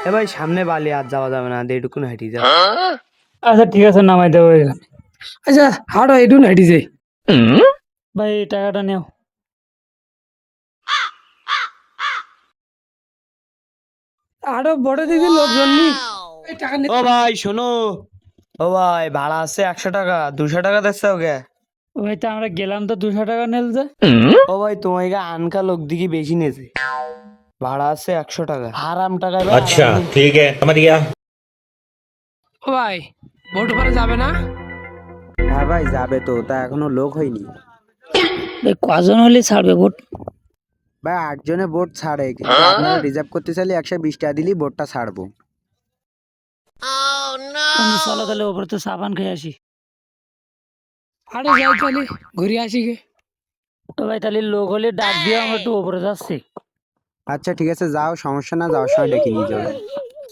এ ভাই সামনে বালি আর যাওয়া যাবে না, এইটুকুন হেঁটে যা। আচ্ছা ঠিক আছে, নামাই দেবো এখানে। আচ্ছা হাঁটো এইটুকু হেঁটে যাই। ভাই এই টাকাটা নেও। আরো বড় দিদি লোকজন নি এই টাকা নিয়ে। ও ভাই শোনো, ও ভাই ভাড়া আছে 100 টাকা, 200 টাকা দিচ্ছে ওকে। ও ভাই, তো আমরা গেলাম তো 200 টাকা নেল যে। ও ভাই তোমাকে আনকা লোক দিকে বেশি নেছে, ভাড়া আছে 100 টাকা, হারাম টাকায় ভাই। अच्छा ठीक है समझ गया। ও ভাই ভোট পরে যাবে না? হ্যাঁ ভাই যাবে তো, তা এখনো লোক হয়নি। ভাই কজন হলে ছাড়বে ভোট? ভাই 8 জনে বোট ছাড়ে, কিন্তু আপনারা রিজার্ভ করতে চাইলে 120 টাকা দিলেই বোটটা ছাড়বো। চলো তাহলে ওপরে তো সাবান খেয়ে আসি। আরে যাই তাহলে ঘুরে আসি গে। তো ভাই তাহলে লোক হলে ডাক দিয়ে আমরা একটু ওপরে যাচ্ছি। আচ্ছা ঠিক আছে, যাও, সমস্যা না, যাওয়ার সময় ডেকে নিয়ে যাও।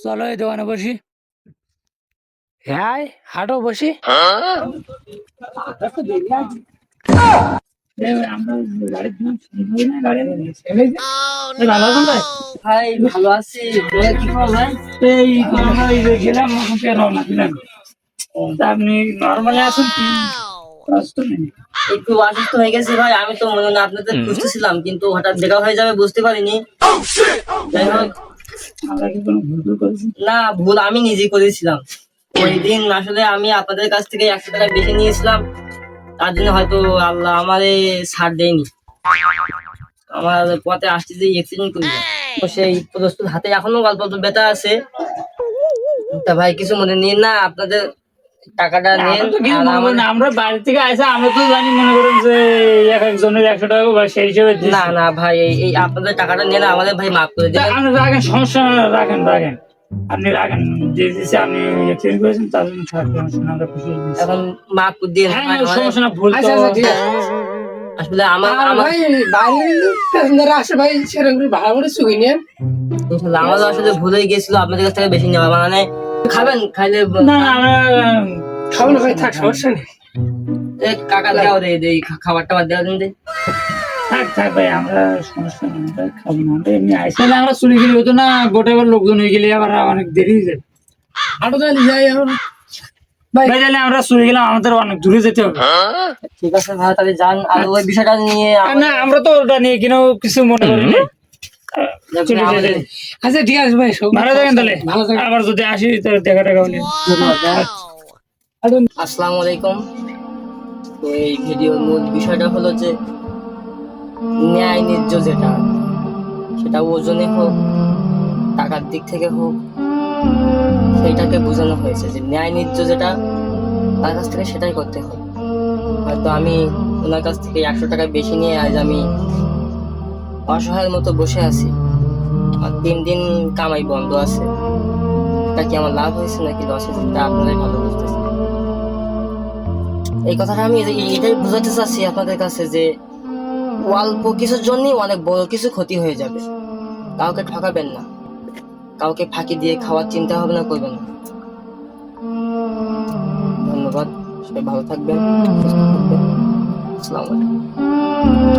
চলো এই দোকানে বসি। হ্যাঁ হাঁটো বসি। ভাই ভালো আছি, কি খবর ভাই? এই গেলাম রওনা দিলাম। আপনি নর্মালি আছেন কি? একটু অসুস্থ হয়ে গেছে ভাই, আমি তো মনে হয় আপনাদের খুঁজতেছিলাম, কিন্তু হঠাৎ দেখা হয়ে যাবে বুঝতে পারিনি। যাই হোক, আমরা কি কোনো ভুল করেছি? না ভুল আমি নিজেই করেছিলাম। ওই দিন আসলে আমি আপনাদের কাছ থেকে 100 টাকা বেশি নিয়েছিলাম, তার জন্য হয়তো আল্লাহ আমারে ছাড় দেয়নি। আমার পথে আসতে যে অ্যাক্সিডেন্ট করি, তো সেই প্রস্তুত হাতে এখনো অল্প অল্প ব্যথা আছে। তা ভাই কিছু মনে নিন না, আপনাদের টাকাটা নেন। আমরা তো কিছু আর মনে করি না, আমরা বাড়ি থেকে আসে আমরা তো জানি, মনে করেন যে এক একজনের 100 টাকা বা সেই হিসেবে দিছি। না না ভাই, এই আপনাদের টাকাটা নেন, আমাদের ভাই মাফ করে তা দেবেন। আপনি রাখেন, সমস্যা না, রাখেন রাখেন, আপনি রাখেন। যে দিচ্ছে আপনি এক্সচেঞ্জ করেছেন তার জন্য সমস্যা না, আমরা খুশি হয়েছি। এখন মাফ করে দিন হ্যাঁ ভাই, আমাদের- সমস্যা না, ভুল তো আচ্ছা আচ্ছা ঠিক আছে। আসলে আমার আর আমার ভাই বাইরে প্যাসেঞ্জার আসে ভাই, সেরকম করে ভাড়া করে শুই নেন। ইনশাল্লাহ আমারও আসলে ভুল হয়ে গেছিল আপনাদের কাছ থেকে বেশি নেওয়া, মানে খাবেন খাইলে না না, আমরা খাবো না ভাই, থাক সমস্যা নেই। কাকা দেওয়া দেয় এই খাবার টাবার দেওয়া দিন দে। থাক থাক ভাই, আমরা সমস্যা নেই, আমরা খাবো না। আমরা এমনি আইসি না, আমরা চলে গেলে হতো না, গোটা আবার লোকজন হয়ে গেলে আবার অনেক দেরি হয়ে যায়। হাঁটো তাহলে যাই এখন। ভাই ভাই তাহলে আমরা চলে গেলাম, আমাদের অনেক দূরে যেতে হবে। ঠিক আছে ভাই, তাহলে যান। আর ওই বিষয়টা নিয়ে না আমরা তো ওটা নিয়ে কিনেও কিছু মনে করিনি। চলে যাই। আচ্ছা ঠিক আছে ভাই, ভালো থাকেন তাহলে, ভালো থাকেন। আবার যদি আসি তাহলে দেখা টাকা হলে। আসসালামু আলাইকুম। তো এই ভিডিওর মূল বিষয়টা হলো যে ন্যায় ন্যায্য যেটা, সেটা ওজনে হোক টাকার দিক থেকে হোক, সেইটাকে বোঝানো হয়েছে যে ন্যায় ন্যায্য যেটা তার কাছ থেকে সেটাই করতে হবে। হয়তো আমি ওনার কাছ থেকে 100 টাকা বেশি নিয়ে আজ আমি অসহায়ের মতো বসে আছি, আর 3 দিন কামাই বন্ধ আছে। এটা কি আমার লাভ হয়েছে নাকি লস হয়েছে, তা আপনারাই ভালো বুঝতেছেন। এই কথাটা আমি এটাই বোঝাতে চাচ্ছি আপনাদের কাছে যে অল্প কিছুর জন্যই অনেক বড় কিছু ক্ষতি হয়ে যাবে। কাউকে ঠকাবেন না, কাউকে ফাঁকি দিয়ে খাওয়ার চিন্তা ভাবনা করবেন না। ধন্যবাদ, সবাই ভালো থাকবেন, সুস্থ থাকবেন। আসসালামু আলাইকুম।